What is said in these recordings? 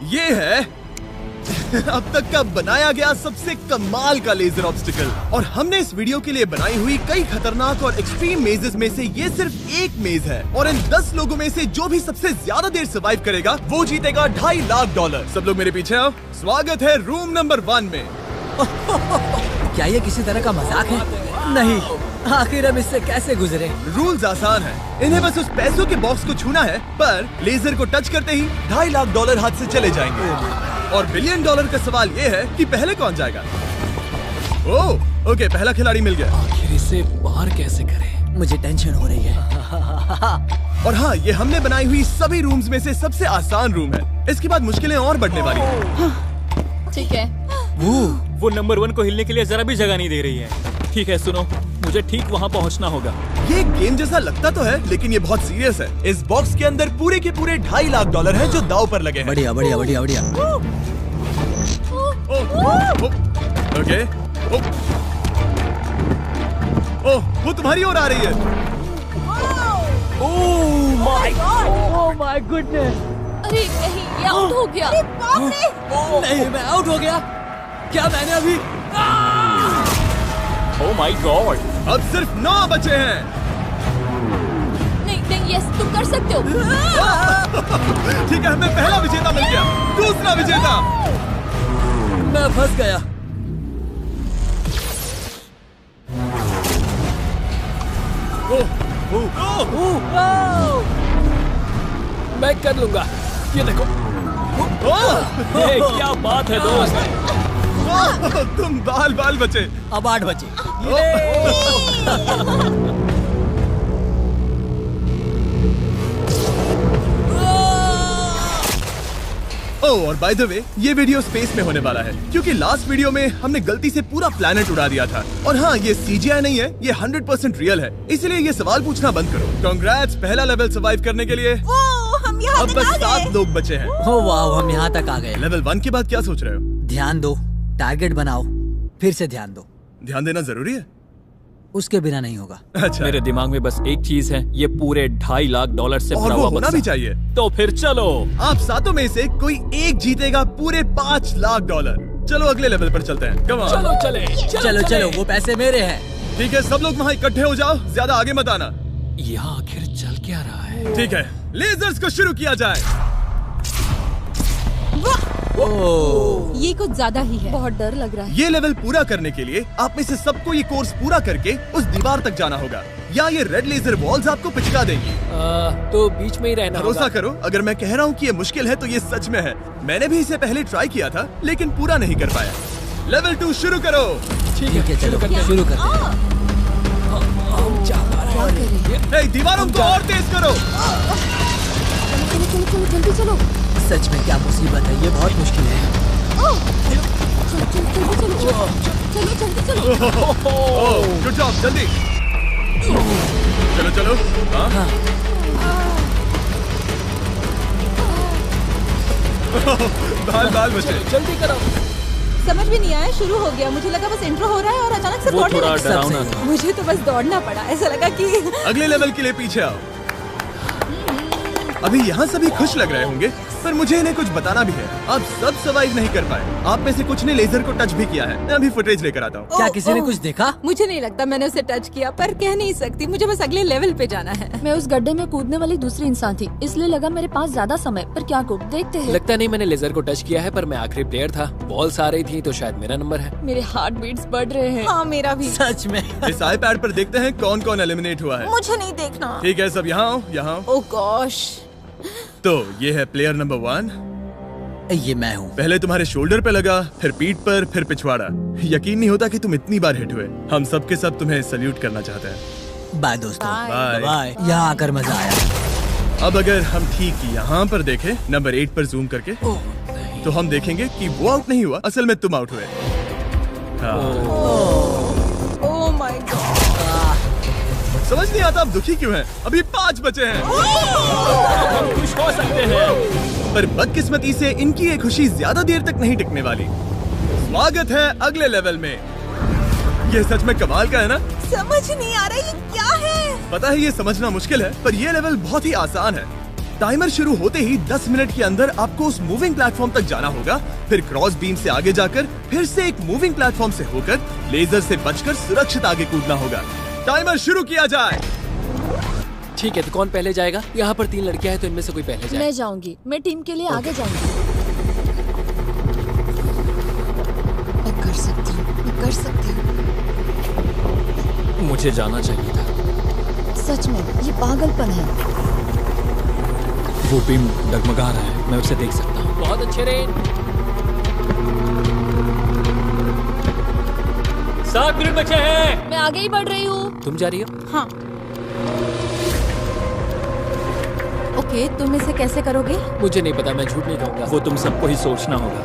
ये है अब तक का बनाया गया सबसे कमाल का लेजर ऑब्स्टिकल। और हमने इस वीडियो के लिए बनाई हुई कई खतरनाक और एक्सट्रीम मेजेस में से ये सिर्फ एक मेज है। और इन 10 लोगों में से जो भी सबसे ज्यादा देर सर्वाइव करेगा वो जीतेगा $2.5 लाख। सब लोग मेरे पीछे आओ। स्वागत है रूम नंबर 1 में। क्या ये किसी तरह का मजाक है? नहीं, आखिर हम इससे कैसे गुजरे? रूल्स आसान है, इन्हें बस उस पैसों के बॉक्स को छूना है, पर लेजर को टच करते ही $2.5 लाख हाथ से चले जाएंगे। और $1 बिलियन का सवाल ये है कि पहले कौन जाएगा। ओह, ओके, पहला खिलाड़ी मिल गया। आखिर इसे बाहर कैसे करें? मुझे टेंशन हो रही है। और हाँ, ये हमने बनाई हुई सभी रूम्स में से सबसे आसान रूम है। इसके बाद मुश्किलें और बढ़ने वाली हैं। ठीक है। वो नंबर 1 को हिलने के लिए जरा भी जगह नहीं दे रही है। ठीक है, सुनो, मुझे ठीक वहाँ पहुँचना होगा। ये गेम जैसा लगता तो है, लेकिन ये बहुत सीरियस है। इस बॉक्स के अंदर पूरे के पूरे $2.5 लाख हैं जो दांव पर लगे हैं। बढ़िया बढ़िया बढ़िया बढ़िया। ओके। ओह, वो तुम्हारी ओर आ रही है। Oh my goodness. अरे नहीं, ये आउट हो गया। नहीं, मैं आउट हो गया। क्या मैंने अभी? Oh my God. अब सिर्फ 9 बचे हैं। नहीं, यस, तुम कर सकते हो। ठीक है, हमें पहला विजेता मिल गया। दूसरा विजेता। मैं फंस गया। मैं कर लूंगा। ये देखो। ये क्या बात है दोस्त। तुम बाल बचे। अब 8 बचे। ओह, और बाय द वे, ये वीडियो स्पेस में होने वाला है, क्योंकि लास्ट वीडियो में हमने गलती से पूरा प्लेनेट उड़ा दिया था। और हाँ, ये CGI नहीं है, ये 100% रियल है, इसलिए ये सवाल पूछना बंद करो। कांग्रेट्स, पहला लेवल सर्वाइव करने के लिए। हम यहाँ अब बस 7 लोग बचे हैं। ओह वाह, हम यहाँ तक आ गए। लेवल 1 के बाद क्या सोच रहे हो? ध्यान दो, टारगेट बनाओ, फिर से ध्यान दो। ध्यान देना जरूरी है। उसके बिना नहीं होगा। अच्छा, मेरे दिमाग में बस एक चीज है, ये पूरे $2.5 लाख से और भरा वो हुआ होना बक्सा। भी चाहिए। तो फिर चलो। आप 7 में से कोई एक जीतेगा पूरे $5 लाख। चलो अगले लेवल पर चलते हैं। Come on. चलो चले। चलो, वो पैसे मेरे हैं। ठीक है, सब लोग वहाँ इकट्ठे हो जाओ, ज्यादा आगे मत आना। यहाँ आखिर चल क्या रहा है? ठीक है, लेजर्स को शुरू किया जाए। ये कुछ ज्यादा ही है। बहुत डर लग रहा है। ये लेवल पूरा करने के लिए आप में से सबको ये कोर्स पूरा करके उस दीवार तक जाना होगा, या ये रेड लेजर वॉल्स आपको पिचका देंगी। तो बीच में ही रहना होगा। भरोसा करो, अगर मैं कह रहा हूँ कि ये मुश्किल है तो ये सच में है। मैंने भी इसे पहले ट्राई किया था, लेकिन पूरा नहीं कर पाया। लेवल 2 शुरू करो। ठीक है, चलो शुरू करते हैं। दीवारों को और तेज करो। चलो, जल्दी चलो। सच में क्या मुसीबत है, ये बहुत मुश्किल है। चलो। गुड जॉब, जल्दी चलो। हाँ। बाल बचे। जल्दी करो। समझ भी नहीं आया, शुरू हो गया। मुझे लगा बस इंट्रो हो रहा है और अचानक से वो दौड़ने थोड़ा लगा। डरावना था। मुझे तो बस दौड़ना पड़ा। ऐसा लगा कि अगले लेवल के लिए पीछे आओ। अभी यहाँ सभी खुश लग रहे होंगे, पर मुझे इन्हें कुछ बताना भी है। आप सब सर्वाइव नहीं कर पाए। आप में से कुछ ने लेजर को टच भी किया है। मैं अभी फुटेज लेकर आता हूँ। क्या किसी ने कुछ देखा? मुझे नहीं लगता मैंने उसे टच किया, पर कह नहीं सकती। मुझे बस अगले लेवल पे जाना है। मैं उस गड्ढे में कूदने वाली दूसरी इंसान थी, इसलिए लगा मेरे पास ज्यादा समय। पर क्या करूं, देखते हैं। लगता नहीं मैंने लेजर को टच किया है, पर मैं आखिरी प्लेयर था। बॉल्स आ रही थी तो शायद मेरा नंबर है। मेरे हार्ट बीट्स बढ़ रहे हैं। हाँ, मेरा भी। सच में। इस iPad पर देखते हैं कौन कौन एलिमिनेट हुआ है। मुझे नहीं देखना। ठीक है, सब यहाँ आओ, यहाँ आओ। ओह गॉश। तो ये है प्लेयर नंबर 1। ये मैं हूँ। पहले तुम्हारे शोल्डर पे लगा, फिर पीठ पर, फिर पिछवाड़ा। यकीन नहीं होता कि तुम इतनी बार हिट हुए। हम सब के सब तुम्हें सल्यूट करना चाहते हैं। बाय दोस्तों। बाय। बाय। यहाँ आकर मजा आया। अब अगर हम ठीक यहाँ पर देखें, नंबर 8 पर जूम करके, तो हम देखेंगे कि वो आउट नहीं हुआ, असल में तुम आउट हुए। हाँ। Oh my God. समझ नहीं आता आप दुखी क्यों हैं? अभी 5 बचे हैं। हम खुश हो सकते हैं, पर बदकिस्मती से इनकी ये खुशी ज्यादा देर तक नहीं टिकने वाली। स्वागत है अगले लेवल में। ये सच में कमाल का है ना? समझ नहीं आ रहा ये क्या है। पता है ये समझना मुश्किल है, पर ये लेवल बहुत ही आसान है। टाइमर शुरू होते ही 10 मिनट के अंदर आपको उस मूविंग प्लेटफॉर्म तक जाना होगा, फिर क्रॉस बीम से आगे जाकर फिर से एक मूविंग प्लेटफॉर्म से होकर लेजर से बचकर सुरक्षित आगे कूदना होगा। टाइमर शुरू किया जाए। ठीक है, तो कौन पहले जाएगा? यहाँ पर 3 लड़कियां हैं, तो इनमें से कोई पहले जाए। मैं जाऊंगी, मैं टीम के लिए आगे जाऊंगी। मैं कर सकती हूँ, मैं कर सकती हूँ। मुझे जाना चाहिए था। सच में ये पागलपन है। वो बीम डगमगा रहा है, मैं उसे देख सकता हूँ। बहुत अच्छे रेन। 7 मिनट बचे हैं। मैं आगे ही बढ़ रही हूँ। तुम जा रही हो? हाँ। ओके, तुम इसे कैसे करोगे? मुझे नहीं पता, मैं झूठ नहीं कहूँगा। वो तुम सबको ही सोचना होगा।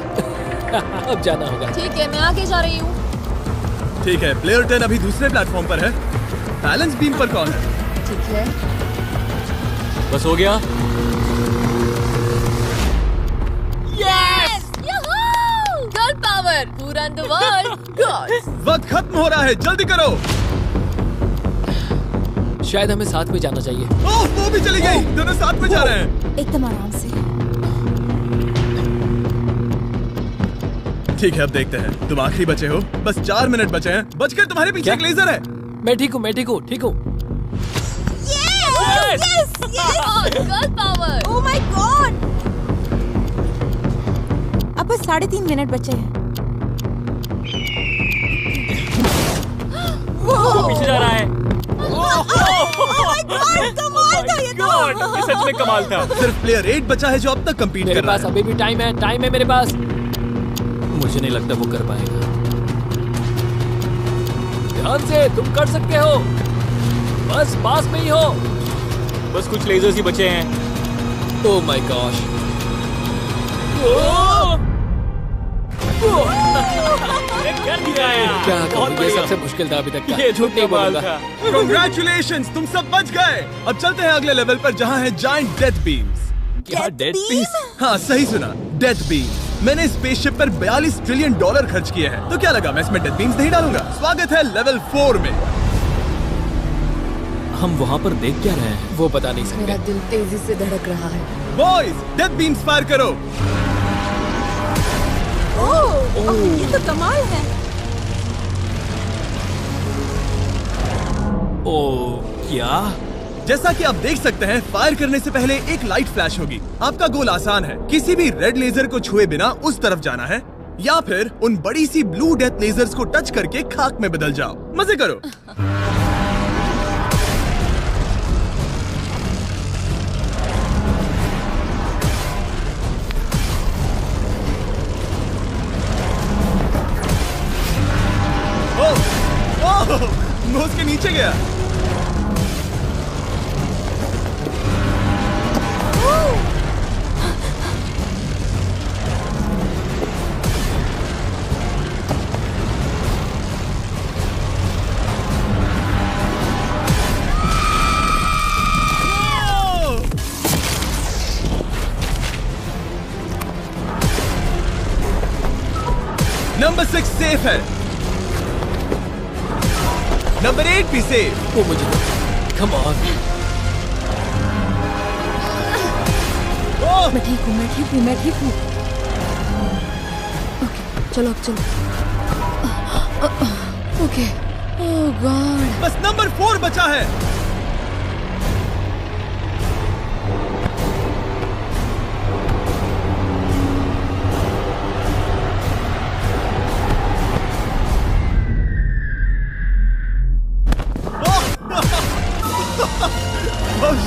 अब जाना होगा। ठीक है, मैं आगे जा रही हूँ। ठीक है, प्लेयर 10 अभी दूसरे प्लेटफॉर्म पर है। बैलेंस बीम पर कौन है? ठीक है। बस हो गया। Yes! Woohoo! Girl power! Who run the world? Girls! वक्त खत्म हो रहा है, जल्दी करो। शायद हमें साथ में जाना चाहिए। ओह, वो भी चली गई। दोनों साथ में जा रहे हैं। एकदम आराम से। ठीक है, अब देखते हैं। तुम आखिरी बचे हो, बस 4 मिनट बचे हैं। बचकर तुम्हारे पीछे एक लेजर है। मैं ठीक हूँ, मैं ठीक हूँ, ठीक हूँ। Yes! Girl power! Oh my God! अब बस 3.5 मिनट बचे हैं। वो पीछे जा रहा है। कमाल था ये तो। ये सच में कमाल था। सिर्फ प्लेयर 8 बचा है जो अब तक कम्पीट मेरे कर रहा पास है। अभी भी टाइम है मेरे पास। मुझे नहीं लगता वो कर पाएगा। ध्यान से, तुम कर सकते हो। बस पास में ही हो। बस कुछ लेजर्स ही बचे हैं। Oh my gosh. कर दिया यार। क्या बहुत कहूँ, ये बढ़िया। सबसे मुश्किल था अभी तक का। ये झूठ नहीं कमाल बोलूंगा। था। Congratulations, तुम सब बच गए। अब चलते हैं अगले लेवल पर जहाँ है जायंट डेथ बीम्स। क्या डेड पीस? हाँ, सही सुना, डेथ बीम। मैंने स्पेसशिप पर $42 ट्रिलियन खर्च किए हैं, तो क्या लगा मैं इसमें डेथ बीम्स नहीं डालूंगा? स्वागत है लेवल 4 में। हम वहाँ पर देख क्या रहे हैं? वो बता नहीं मेरा सकते। दिल तेजी से धड़क रहा है। बॉयज, डेथ बीम्स फायर करो। ओह, ये तो कमाल है। ओ, क्या? जैसा कि आप देख सकते हैं, फायर करने से पहले एक लाइट फ्लैश होगी। आपका गोल आसान है, किसी भी रेड लेजर को छुए बिना उस तरफ जाना है, या फिर उन बड़ी सी ब्लू डेथ लेजर्स को टच करके खाक में बदल जाओ। मजे करो। ओह, मैं उसके नीचे गया। नंबर 6 सेफ है। नंबर 8 भी सेफ। वो मुझे कम ऑन। मैं ठीक हूँ, मैं ठीक हूँ, मैं ठीक हूँ। ओके, चलो अब चलो। ओके। ओह गॉड। बस नंबर 4 बचा है।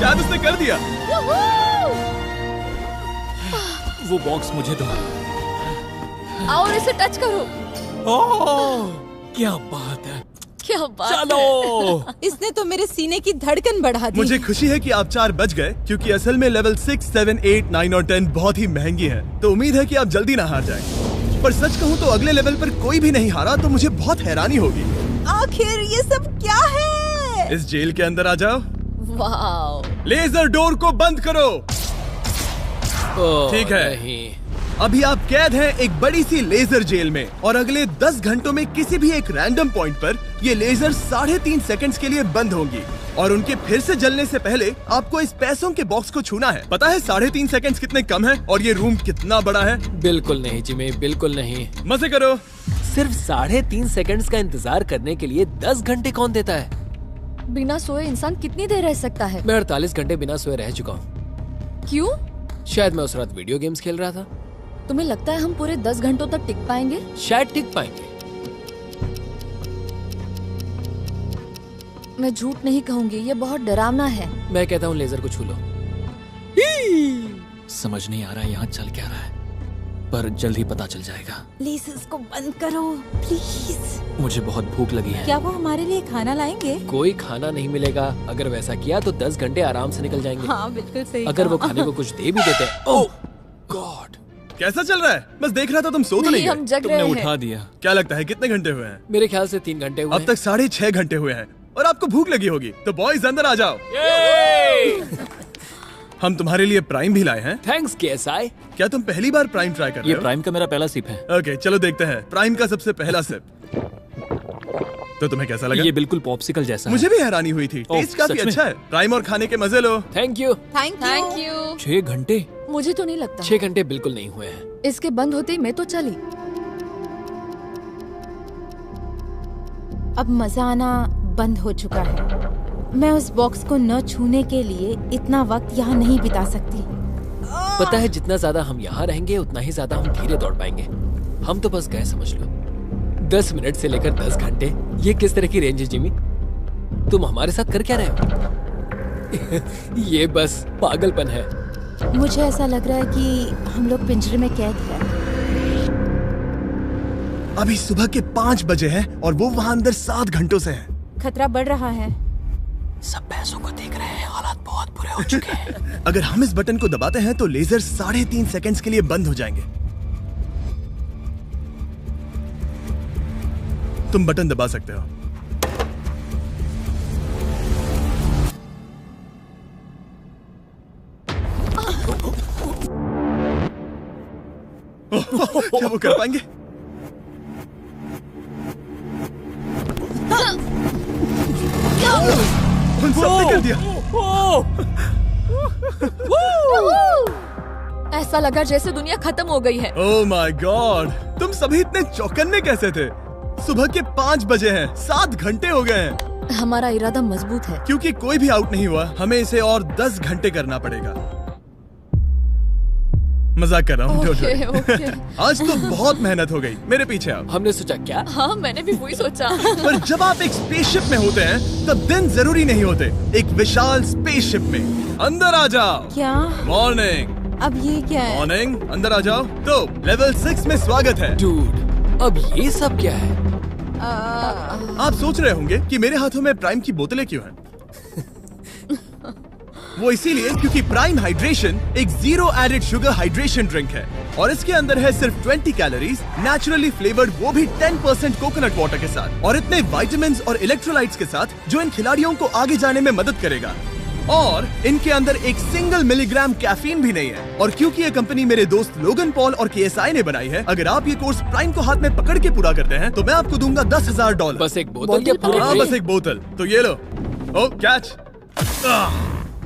शायद उसने कर दिया। वो बॉक्स मुझे दो। और इसे टच करो। ओह, क्या बात है। क्या बात चलो। है। इसने तो मेरे सीने की धड़कन बढ़ा दी। मुझे खुशी है कि आप 4 बच गए, क्योंकि असल में लेवल 6, 7, 8, 9 और 10 बहुत ही महंगी है। तो उम्मीद है कि आप जल्दी ना हार जाएं। पर सच कहूँ तो अगले लेवल पर कोई भी नहीं हारा तो मुझे बहुत हैरानी होगी। आखिर ये सब क्या है? इस जेल के अंदर आ जाओ। वाओ। लेजर डोर को बंद करो। ओह, ठीक है। नहीं। अभी आप कैद हैं एक बड़ी सी लेजर जेल में और अगले 10 घंटों में किसी भी एक रैंडम पॉइंट पर ये लेजर 3.5 सेकंड्स के लिए बंद होंगी और उनके फिर से जलने से पहले आपको इस पैसों के बॉक्स को छूना है। पता है 3.5 सेकंड्स कितने कम है और ये रूम कितना बड़ा है? बिल्कुल नहीं जिमी, बिल्कुल नहीं। मजे करो। सिर्फ 3.5 सेकंड्स का इंतजार करने के लिए 10 घंटे कौन देता है? बिना सोए इंसान कितनी देर रह सकता है? मैं 48 घंटे बिना सोए रह चुका हूँ। क्यों? शायद मैं उस रात वीडियो गेम्स खेल रहा था। तुम्हें लगता है हम पूरे 10 घंटों तक टिक पाएंगे? शायद टिक पाएंगे। मैं झूठ नहीं कहूंगी, ये बहुत डरावना है। मैं कहता हूँ लेजर को छू लो। समझ नहीं आ रहा यहाँ चल क्या रहा है, पर जल्द ही पता चल जाएगा। प्लीज इसको बंद करो प्लीज। मुझे बहुत भूख लगी है। क्या वो हमारे लिए खाना लाएंगे? कोई खाना नहीं मिलेगा। अगर वैसा किया तो 10 घंटे आराम से निकल जाएंगे। हाँ बिल्कुल सही। अगर वो खाने को कुछ दे भी देते हैं। ओह गॉड, कैसा चल रहा है? बस देख रहा था, तुम सो तो नहीं हम गए? जग तुमने रहे उठा हैं। दिया। क्या लगता है कितने घंटे हुए हैं? मेरे ख्याल से 3 घंटे हुए अब हैं। तक 6.5 घंटे हुए हैं और आपको भूख लगी होगी, तो बॉयज अंदर आ जाओ। हम तुम्हारे लिए प्राइम भी लाए हैं। Thanks KSI। क्या तुम पहली बार प्राइम ट्राई कर रहे ये हो? प्राइम का मेरा पहला सिप है। ओके, चलो देखते हैं प्राइम का सबसे पहला सिप। तो तुम्हें कैसा लगा? ये बिल्कुल पॉप्सिकल जैसा मुझे भी हैरानी हुई थी। ओह, टेस्ट काफी सच में? अच्छा है। प्राइम और खाने के मजे लो। Thank you. Thank you. 6 घंटे? मुझे तो नहीं लगता। 6 घंटे बिल्कुल नहीं हुए हैं। इसके बंद होते ही मैं तो चली। अब मजा आना बंद हो चुका है। मैं उस बॉक्स को न छूने के लिए इतना वक्त यहाँ नहीं बिता सकती। पता है जितना ज्यादा हम यहाँ रहेंगे उतना ही ज्यादा हम धीरे दौड़ पाएंगे। हम तो बस गए समझ लो। 10 मिनट से लेकर 10 घंटे, ये किस तरह की रेंज है जिमी? तुम हमारे साथ कर क्या रहे हो? ये बस पागलपन है। मुझे ऐसा लग रहा है कि हम लोग पिंजरे में कैद हैं। अभी सुबह के 5 बजे हैं और वो वहाँ अंदर 7 घंटों से है। खतरा बढ़ रहा है। सब पैसों को देख रहे हैं, हालात बहुत बुरे हो चुके हैं। अगर हम इस बटन को दबाते हैं तो लेजर 3.5 सेकंड्स के लिए बंद हो जाएंगे। तुम बटन दबा सकते हो। क्या वो कर पाएंगे? उन सबने कर दिया। ऐसा लगा जैसे दुनिया खत्म हो गई है। ओह माय गॉड, तुम सभी इतने चौकन्ने कैसे थे? सुबह के 5 बजे हैं, 7 घंटे हो गए हैं। हमारा इरादा मजबूत है। क्योंकि कोई भी आउट नहीं हुआ, हमें इसे और 10 घंटे करना पड़ेगा। मजाक कर रहा हूँ। don't worry। ओके। आज तो बहुत मेहनत हो गई। मेरे पीछे आओ। हमने सोचा क्या? हाँ मैंने भी वही सोचा। पर जब आप एक स्पेसशिप में होते हैं तब दिन जरूरी नहीं होते। एक विशाल स्पेसशिप में अंदर आ जाओ। क्या? मॉर्निंग। अब ये क्या है? मॉर्निंग, अंदर आ जाओ। तो लेवल 6 में स्वागत है। डूड, अब ये सब क्या है? आप सोच रहे होंगे कि मेरे हाथों में प्राइम की बोतलें क्यों हैं? वो इसीलिए क्योंकि प्राइम हाइड्रेशन एक 0 एडेड शुगर हाइड्रेशन ड्रिंक है और इसके अंदर है सिर्फ 20 कैलोरीज, नेचुरली फ्लेवर्ड, वो भी 10% कोकोनट वाटर के साथ, और इतने विटामिन्स और इलेक्ट्रोलाइट्स के साथ जो इन खिलाड़ियों को आगे जाने में मदद करेगा। और इनके अंदर एक सिंगल मिलीग्राम कैफीन भी नहीं है। और क्योंकि ये कंपनी मेरे दोस्त लोगन पॉल और KSI ने बनाई है, अगर आप ये कोर्स प्राइम को हाथ में पकड़ के पूरा करते हैं तो मैं आपको दूंगा $10,000। बस एक बोतल या पूरे हाँ, ट्रे? बस एक बोतल। तो ये लो। ओ कैच।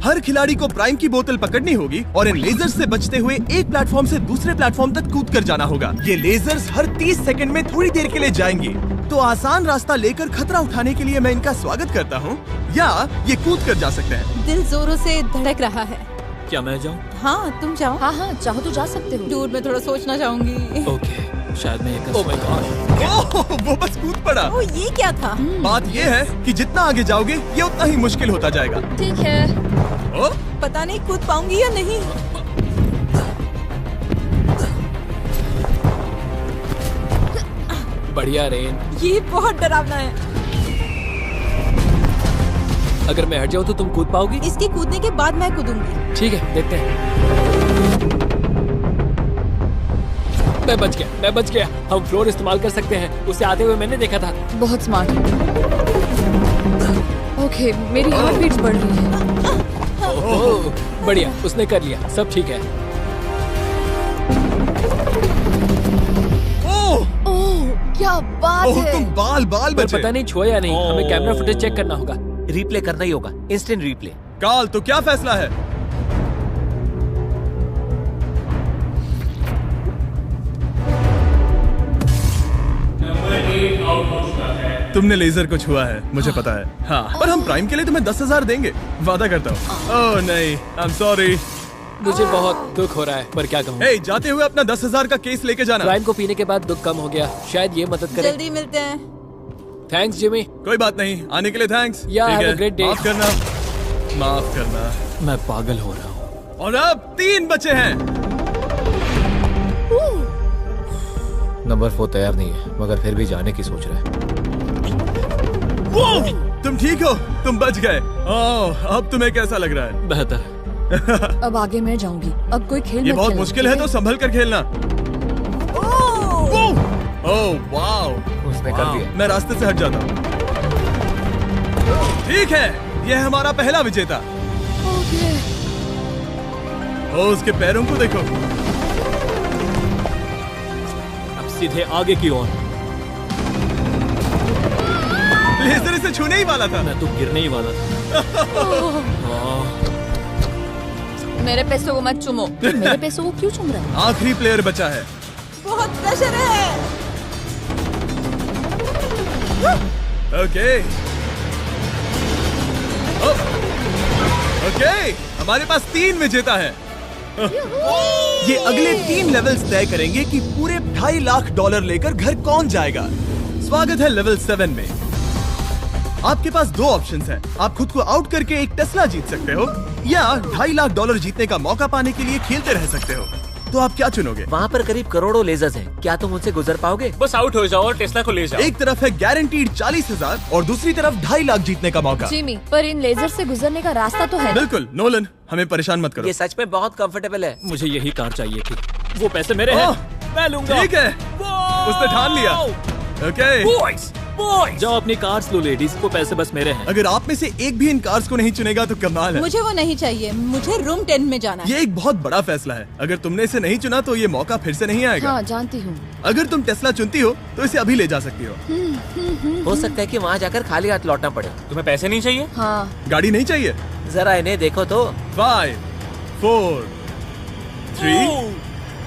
हर खिलाड़ी को प्राइम की बोतल पकड़नी होगी और इन लेजर्स से बचते हुए एक प्लेटफॉर्म से दूसरे प्लेटफॉर्म तक कूद कर जाना होगा। ये लेजर्स हर 30 सेकंड में थोड़ी देर के लिए जाएंगे। तो आसान रास्ता लेकर खतरा उठाने के लिए मैं इनका स्वागत करता हूँ, या ये कूद कर जा सकते हैं। दिल जोरों से धड़क रहा है। क्या मैं जाऊँ? हाँ तुम जाओ। हाँ हाँ चाहो तो जा सकते हो। दूर में थोड़ा सोचना चाहूंगी। ओके, शायद मैं ये कर ओह माय सकता हूँ। गॉड, ओह, वो बस कूद पड़ा। ओ ये क्या था? बात ये है कि जितना आगे जाओगे ये उतना ही मुश्किल होता जाएगा। ठीक है। ओ, पता नहीं कूद पाऊंगी या नहीं। बढ़िया रेन। ये बहुत डरावना है। अगर मैं हट जाऊँ तो तुम कूद पाओगी? इसके कूदने के बाद मैं कूदूंगी। ठीक है, देखते हैं। मैं बच गया। हम फ्लोर इस्तेमाल कर सकते हैं, उसे आते हुए मैंने देखा था। बहुत स्मार्ट। ओके मेरी हार्ट बीट्स बढ़ रही है। ओह, बढ़िया, उसने कर लिया, सब ठीक है। बात ओह है? तुम बाल पर बचे। पता नहीं छुआ या नहीं, हमें कैमरा फुटेज चेक करना होगा। रिप्ले करना ही होगा, इंस्टेंट रिप्ले। काल तो क्या फैसला है? तुमने लेजर को छुआ है, मुझे पता है। हाँ, पर हम प्राइम के लिए तुम्हें 10,000 देंगे, वादा करता हूँ। ओह नहीं, आई एम सॉरी। मुझे बहुत दुख हो रहा है, पर क्या कहूँ। हे, जाते हुए अपना 10,000 का केस लेके जाना। क्राइम को पीने के बाद दुख कम हो गया, शायद ये मदद करे। जल्दी मिलते हैं। Thanks Jimmy. कोई बात नहीं, आने के लिए थैंक्स। Yeah, ठीक have a है, great day. माफ करना, माफ करना। मैं पागल हो रहा हूँ। और अब 3 बचे हैं। नंबर 4 तैयार नहीं है, मगर फिर भी जाने की सोच रहा है। तुम ठीक हो? तुम बच गए। ओह, अब तुम्हें कैसा लग रहा है? बेहतर। अब आगे मैं जाऊंगी। अब कोई खेल ये मत बहुत खेलना, मुश्किल है, ठीक तो संभल कर खेलना। ओह वाओ, उसने कर दिया। मैं रास्ते से हट जाता हूँ। ठीक है, यह है हमारा पहला विजेता। ओके। ओ, उसके पैरों को देखो। अब सीधे आगे की ओर। लेजर से छूने ही वाला था। मैं तो गिरने ही वाला था। मेरे पैसों को मत चुमो। मेरे पैसों को क्यों चुम रहा है? आखिरी प्लेयर बचा है। बहुत प्रेशर है। ओके ओके, हमारे पास 3 विजेता है। ये अगले 3 लेवल्स तय करेंगे कि पूरे $2.5 लाख लेकर घर कौन जाएगा। स्वागत है लेवल 7 में। आपके पास 2 ऑप्शंस हैं। आप खुद को आउट करके एक टेस्ला जीत सकते हो, या $2.5 लाख जीतने का मौका पाने के लिए खेलते रह सकते हो। तो आप क्या चुनोगे? वहाँ पर करीब करोड़ों लेजर्स हैं, क्या तुम उनसे गुजर पाओगे? बस आउट हो जाओ और टेस्ला को ले जाओ। एक तरफ है गारंटीड 40,000 और दूसरी तरफ $2.5 लाख जीतने का मौका। जिमी, पर इन लेजर से गुजरने का रास्ता तो है ना? बिल्कुल नोलन, हमें परेशान मत करो। ये सच में बहुत कंफर्टेबल है। मुझे यही कार चाहिए थी। वो पैसे मेरे हैं, ओह, मैं लूंगा। ठीक है, उसने ठान लिया। ओके, बॉयज बॉयज, जाओ अपनी कार्स लो लेडीज, वो पैसे बस मेरे हैं। अगर आप में से एक भी इन कार्स को नहीं चुनेगा तो कमाल है। मुझे वो नहीं चाहिए, मुझे रूम 10 में जाना है। ये एक बहुत बड़ा फैसला है। अगर तुमने इसे नहीं चुना तो ये मौका फिर से नहीं आएगा। हाँ, जानती हूँ। अगर तुम टेस्ला चुनती हो तो इसे अभी ले जा सकती हो। हो सकता है कि वहाँ जाकर खाली हाथ लौटना पड़े। तुम्हें पैसे नहीं चाहिए? हाँ। गाड़ी नहीं चाहिए? जरा इन्हें देखो तो। 5 4 3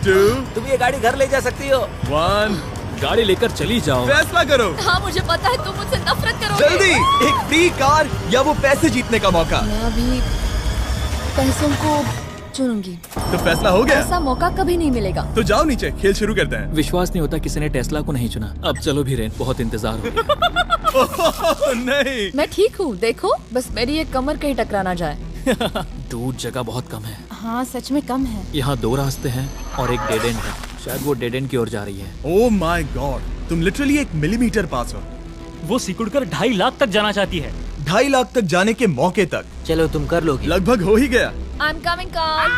2 तुम ये गाड़ी घर ले जा सकती हो। 1, गाड़ी लेकर चली जाओ। फैसला करो हाँ, मुझे पता है तुम मुझसे नफरत करोगे। जल्दी। एक फ्री कार या वो पैसे जीतने का मौका। मैं अभी पैसों को चुनूंगी। तो फैसला हो गया। ऐसा मौका कभी नहीं मिलेगा। तो जाओ नीचे, खेल शुरू करते हैं। विश्वास नहीं होता किसी ने टेस्ला को नहीं चुना। अब चलो भी रेन, बहुत इंतजार हो गया। ओह, नहीं। मैं ठीक हूँ, देखो बस मेरी एक कमर कहीं टकरा ना जाए। दूर जगह बहुत कम है। हाँ, सच में कम है। यहाँ 2 रास्ते हैं और एक डेड एंड है। शायद वो डेड एंड की ओर जा रही है। ओह माय गॉड, तुम लिटरली 1 मिलीमीटर पास हो। वो सिकुड़कर 2.5 लाख तक जाना चाहती है। 2.5 लाख तक जाने के मौके तक चलो तुम कर लोगी। लगभग हो ही गया। I am coming car.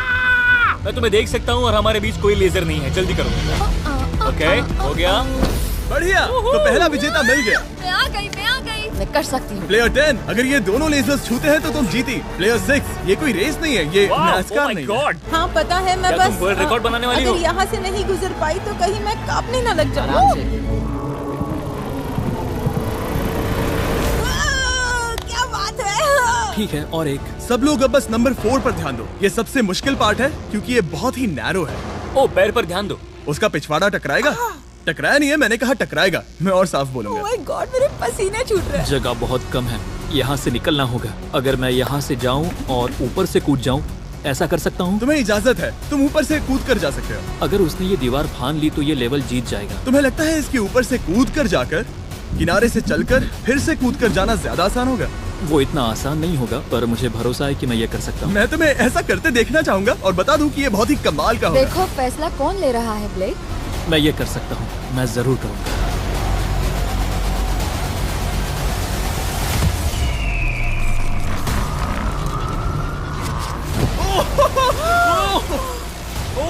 मैं तुम्हें देख सकता हूँ और हमारे बीच कोई लेजर नहीं है। जल्दी करो। ओके, हो गया। बढ़िया, तो पहला विजेता मिल गया। मैं आ गई। मैं कर सकती हूँ। प्लेयर 10, अगर ये दोनों लेजर्स छूते हैं तो तुम जीती। प्लेयर 6, ये कोई रेस नहीं है, ये NASCAR नहीं है। हाँ पता है, मैं क्या बस तुम वर्ल्ड रिकॉर्ड बनाने वाली हो? अगर यहाँ से नहीं गुजर पाई तो कहीं मैं कांपने न लग जाऊँ। क्या बात है। ठीक है, और एक। सब लोग अब बस नंबर 4 पर ध्यान दो। ये सबसे मुश्किल पार्ट है क्योंकि ये बहुत ही नैरो है। ओ, पैर पर ध्यान दो। उसका पिछवाड़ा टकराएगा। टकराया नहीं है, मैंने कहा टकराएगा। मैं और साफ ओह बोलूंगा। माय गॉड, मेरे पसीने छूट रहे हैं। जगह बहुत कम है, यहाँ से निकलना होगा। अगर मैं यहाँ से जाऊँ और ऊपर से कूद जाऊँ, ऐसा कर सकता हूँ? तुम्हें इजाजत है, तुम ऊपर से कूद कर जा सकते हो। अगर उसने ये दीवार फान ली तो ये लेवल जीत जाएगा। तुम्हें लगता है इसके ऊपर से कूद कर जाकर किनारे से चलकर फिर से कूद कर जाना ज्यादा आसान होगा? वो इतना आसान नहीं होगा, पर मुझे भरोसा है कि मैं ये कर सकता हूँ। मैं तुम्हें ऐसा करते देखना चाहूंगा और बता दूं कि ये बहुत ही कमाल का होगा। देखो फैसला कौन ले रहा है ब्लेक। मैं ये कर सकता हूँ, मैं जरूर करूँगा।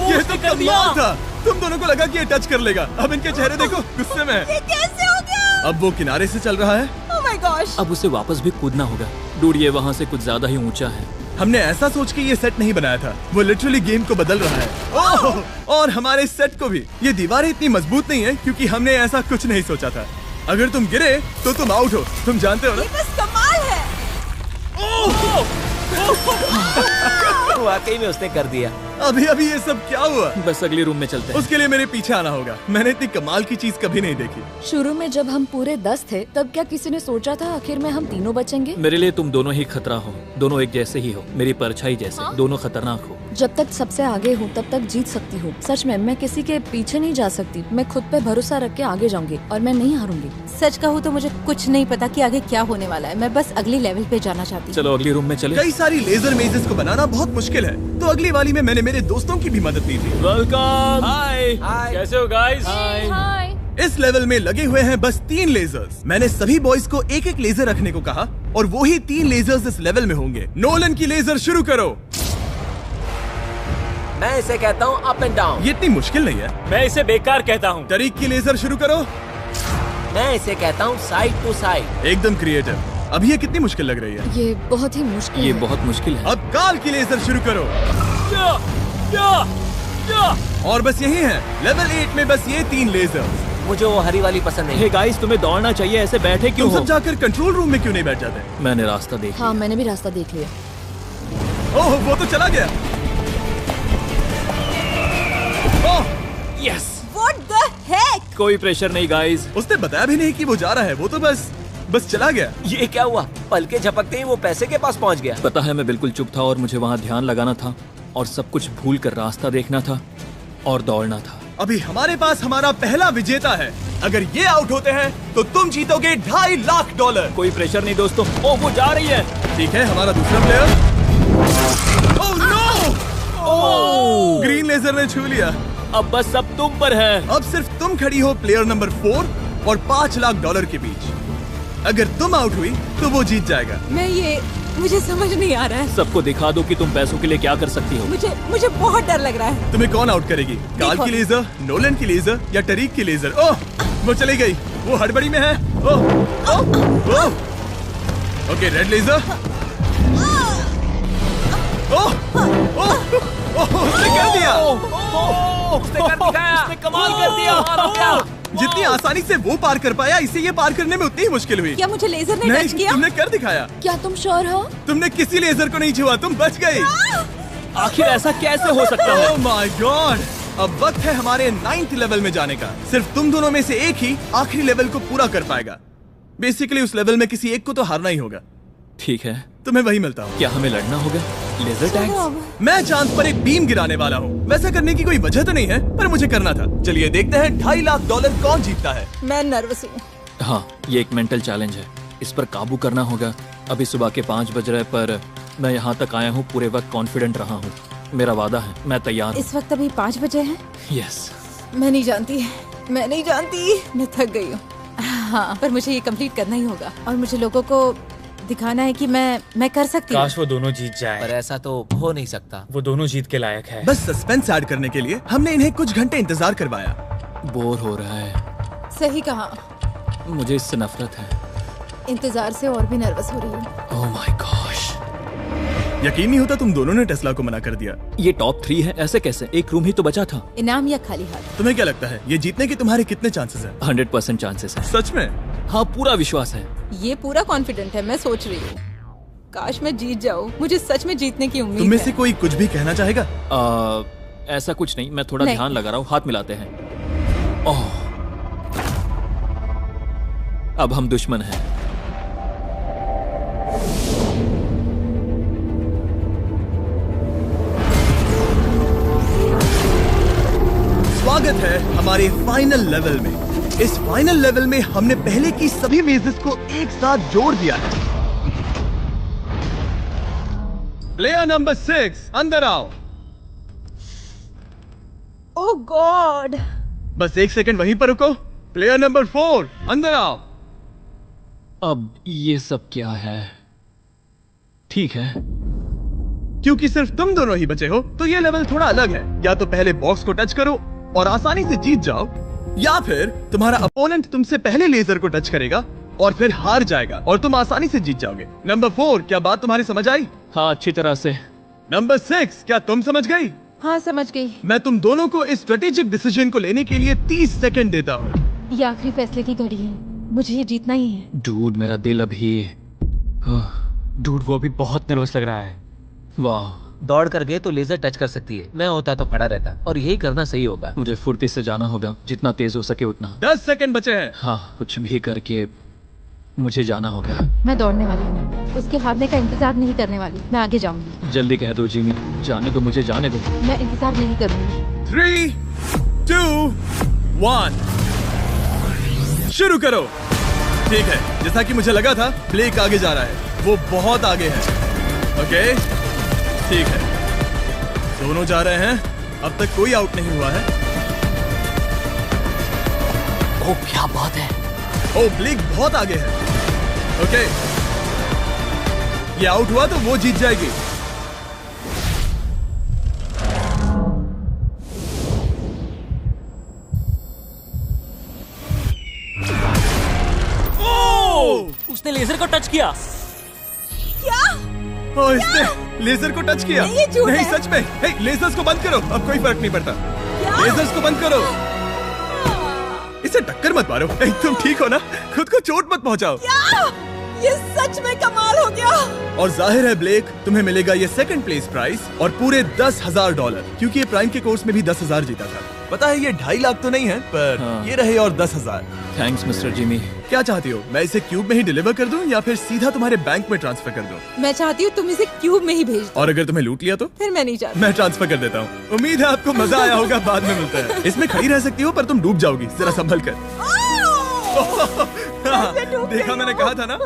ये तो कमाल था। तुम दोनों को लगा कि ये टच कर लेगा। अब इनके चेहरे देखो, गुस्से में है। ये कैसे हो गया? अब वो किनारे से चल रहा है। Oh my gosh. अब उसे वापस भी कूदना होगा। डूड, ये वहाँ से कुछ ज्यादा ही ऊंचा है। हमने ऐसा सोच के ये सेट नहीं बनाया था। वो लिटरली गेम को बदल रहा है। ओह! और हमारे सेट को भी। ये दीवारें इतनी मजबूत नहीं है क्योंकि हमने ऐसा कुछ नहीं सोचा था। अगर तुम गिरे तो तुम आउट हो, तुम जानते हो ना? ये बस कमाल है। वाकई में उसने कर दिया। अभी अभी ये सब क्या हुआ? बस अगले रूम में चलते हैं। उसके लिए मेरे पीछे आना होगा। मैंने इतनी कमाल की चीज कभी नहीं देखी। शुरू में जब हम पूरे 10 थे तब क्या किसी ने सोचा था आखिर में हम तीनों बचेंगे? मेरे लिए तुम दोनों ही खतरा हो, दोनों एक जैसे ही हो, मेरी परछाई जैसे, दोनों खतरनाक हो। जब तक सबसे आगे हूँ तब तक जीत सकती हूँ। सच में मैं किसी के पीछे नहीं जा सकती। मैं खुद पे भरोसा रख के आगे जाऊंगी और मैं नहीं हारूंगी। सच कहूँ तो मुझे कुछ नहीं पता कि आगे क्या होने वाला है। मैं बस अगली लेवल पे जाना चाहती हूँ। चलो अगली रूम में चले। कई सारी लेजर मेजेस को बनाना बहुत मुश्किल है, तो अगली वाली में मैंने मेरे दोस्तों की भी मदद ली थी। वेलकम। हाय। कैसे हो गाइस? हाय। इस लेवल में लगे हुए हैं बस 3 लेजर्स। मैंने सभी बॉयज को एक एक लेजर रखने को कहा और वो ही 3 लेजर्स इस लेवल में होंगे। नोलन की लेजर शुरू करो। मैं इसे कहता हूँ अप एंड डाउन। ये इतनी मुश्किल नहीं है। मैं इसे बेकार कहता हूँ। तरीक की लेजर शुरू करो। मैं इसे कहता हूँ साइड टू साइड। एकदम क्रिएटिव। अब ये कितनी मुश्किल लग रही है? ये बहुत ही मुश्किल ये है। बहुत मुश्किल है। अब काल की लेजर शुरू करो। और बस यही है लेवल 8 में, बस ये 3 लेजर्स। मुझे वो हरी वाली पसंद नहीं। हे गाइस, तुम्हें दौड़ना चाहिए, ऐसे बैठे क्यों तुम हो? सब जाकर कंट्रोल रूम में क्यों नहीं बैठ जाते? मैंने रास्ता देख लिया। हाँ, मैंने भी रास्ता देख लिया। ओह, वो तो चला गया। ओह, यस। What the heck? कोई प्रेशर नहीं गाइस। उसने बताया भी नहीं कि वो जा रहा है, वो तो बस चला गया। ये क्या हुआ? पल के झपकते ही वो पैसे के पास पहुंच गया। पता है मैं बिल्कुल चुप था और मुझे वहाँ ध्यान लगाना था और सब कुछ भूल कर रास्ता देखना था और दौड़ना था। अभी हमारे पास हमारा पहला विजेता है। अगर ये आउट होते हैं तो तुम जीतोगे $2.5 लाख। कोई प्रेशर नहीं दोस्तों। ओ, वो जा रही है। ठीक है, हमारा दूसरा player. Oh no! Oh! Green laser ने छू लिया। अब बस सब तुम पर है। अब सिर्फ तुम खड़ी हो प्लेयर नंबर 4 और $5 लाख के बीच। अगर तुम आउट हुई तो वो जीत जाएगा। मुझे समझ नहीं आ रहा है। सबको दिखा दो कि तुम पैसों के लिए क्या कर सकती हो। मुझे बहुत डर लग रहा है। तुम्हें कौन आउट करेगी? काल की लेजर, नोलन की लेजर या टरीक की लेजर? ओह, वो चली गई। वो हड़बड़ी में है। Oh, oh, oh. Okay, red laser. Oh, oh, oh, उसने कर दिया। उसने कर दिखाया। उसने कमाल कर दिया। जितनी आसानी से वो पार कर पाया, इसे ये पार करने में उतनी ही मुश्किल हुई। क्या मुझे लेजर ने नहीं, टच किया? तुमने कर दिखाया। क्या तुम श्योर हो? तुमने किसी लेजर को नहीं छुआ, तुम बच गई। आखिर ऐसा कैसे हो सकता है? Oh my God! अब वक्त है हमारे 9th लेवल में जाने का। सिर्फ तुम दोनों में से एक ही आखिरी लेवल को पूरा कर पाएगा। बेसिकली उस लेवल में किसी एक को तो हारना ही होगा। ठीक है, तुम्हें वही मिलता हूँ। क्या हमें लड़ना होगा? Laser tag? मैं चांद पर एक बीम गिराने वाला हूँ। वैसा करने की कोई वजह तो नहीं है, पर मुझे करना था। चलिए देखते हैं $2.5 लाख कौन जीतता है। मैं नर्वस हूँ। हाँ, ये एक मेंटल चैलेंज है। इस पर काबू करना होगा। अभी सुबह के 5 बज रहे, पर मैं यहाँ तक आया हूँ पूरे वक्त कॉन्फिडेंट रहा हूँ। मेरा वादा है, मैं तैयार हूँ। इस वक्त अभी 5 बजे हैं। यस। मैं नहीं जानती, मैं थक गई हूँ। हाँ, पर मुझे ये कंप्लीट करना ही होगा और मुझे लोगों को दिखाना है कि मैं कर सकती हूँ। काश वो दोनों जीत जाए। पर ऐसा तो हो नहीं सकता। वो दोनों जीत के लायक है। बस सस्पेंस ऐड करने के लिए हमने इन्हें कुछ घंटे इंतजार करवाया। बोर हो रहा है। सही कहा। मुझे इससे नफरत है। इंतजार से और भी नर्वस हो रही हूँ। Oh my gosh. यकीन नहीं होता तुम दोनों ने टेस्ला को मना कर दिया। ये टॉप 3 है, ऐसे कैसे? एक रूम ही तो बचा था। इनाम या खाली हाथ? तुम्हें क्या लगता है ये जीतने के तुम्हारे कितने चांसेस हैं? 100% चांसेस है। सच में? हाँ, पूरा विश्वास है। ये पूरा कॉन्फिडेंट है। मैं सोच रही हूँ काश मैं जीत जाऊँ। मुझे सच में जीतने की उम्मीद है। तुम में से कोई कुछ भी कहना चाहेगा? ऐसा कुछ नहीं, मैं थोड़ा नहीं। ध्यान लगा रहा हूँ। हाथ मिलाते हैं। ओह, अब हम दुश्मन हैं। स्वागत है हमारे फाइनल लेवल में। इस फाइनल लेवल में हमने पहले की सभी मेजेस को एक साथ जोड़ दिया है। प्लेयर नंबर 6 अंदर आओ। ओह गॉड। बस 1 सेकंड वहीं पर रुको। प्लेयर नंबर 4 अंदर आओ। अब ये सब क्या है? ठीक है, क्योंकि सिर्फ तुम दोनों ही बचे हो तो ये लेवल थोड़ा अलग है। या तो पहले बॉक्स को टच करो और आसानी से जीत जाओ, या फिर तुम्हारा अपोनेंट तुमसे पहले लेजर को टच करेगा और फिर हार जाएगा और तुम आसानी से जीत जाओगे। नंबर 4, क्या बात तुम्हारी समझ आई? हाँ, अच्छी तरह से। नंबर 6, क्या तुम समझ गई? हाँ, समझ गई। मैं तुम दोनों को इस स्ट्रेटेजिक डिसीजन को लेने के लिए 30 सेकंड देता हूँ। ये आखिरी फैसले की घड़ी है। मुझे ये जीतना ही है। डूड मेरा दिल अभी डूड वो अभी बहुत नर्वस लग रहा है। वाह, दौड़ कर गए तो लेजर टच कर सकती है, मैं होता तो खड़ा रहता और यही करना सही होगा। मुझे फुर्ती से जाना होगा, जितना तेज हो सके उतना। 10 सेकंड बचे हैं। हाँ, कुछ भी करके मुझे जाना होगा। मैं दौड़ने वाली हूँ, उसके हारने का इंतजार नहीं करने वाली। मैं आगे जाऊंगी। जल्दी कह दो जिमी, जाने दो, मुझे जाने दो। मैं इंतजार नहीं करूंगी। 3, 2, 1 शुरू करो। ठीक है, जैसा कि मुझे लगा था, ब्लेक आगे जा रहा है, वो बहुत आगे है। ओके, ठीक है, दोनों जा रहे हैं, अब तक कोई आउट नहीं हुआ है। ओ क्या बात है। ओ, ब्लेक बहुत आगे है। ओके, ये आउट हुआ तो वो जीत जाएगी। उसने लेजर को टच किया। ओ, इसने लेजर को टच किया। नहीं, ये झूठ नहीं, है। सच में। हे, लेजर्स को बंद करो, अब कोई फर्क नहीं पड़ता। लेजर्स को बंद करो। इसे टक्कर मत मारो। हे, तुम ठीक हो ना? खुद को चोट मत पहुंचाओ। ये सच में कमाल हो गया। और जाहिर है ब्लेक, तुम्हें मिलेगा ये सेकंड प्लेस प्राइस और पूरे $10,000, क्योंकि ये प्राइम के कोर्स में भी 10,000 जीता था। पता है ये 2.5 लाख तो नहीं है, पर हाँ। ये रहे और 10,000। Thanks mister Jimmy. क्या चाहती हो, मैं इसे क्यूब में ही डिलीवर कर दूं या फिर सीधा तुम्हारे बैंक में ट्रांसफर कर दूं? मैं चाहती हूँ तुम इसे क्यूब में ही भेज दो। और अगर तुम्हें लूट लिया तो? फिर मैं नहीं चाहती। मैं ट्रांसफर कर देता हूँ। उम्मीद है आपको मजा आया होगा। बाद में मिलते हैं। इसमें खड़ी रह सकती हो पर तुम डूब जाओगी, जरा संभल कर। डूब देखा, गई मैंने हो। कहा था ना।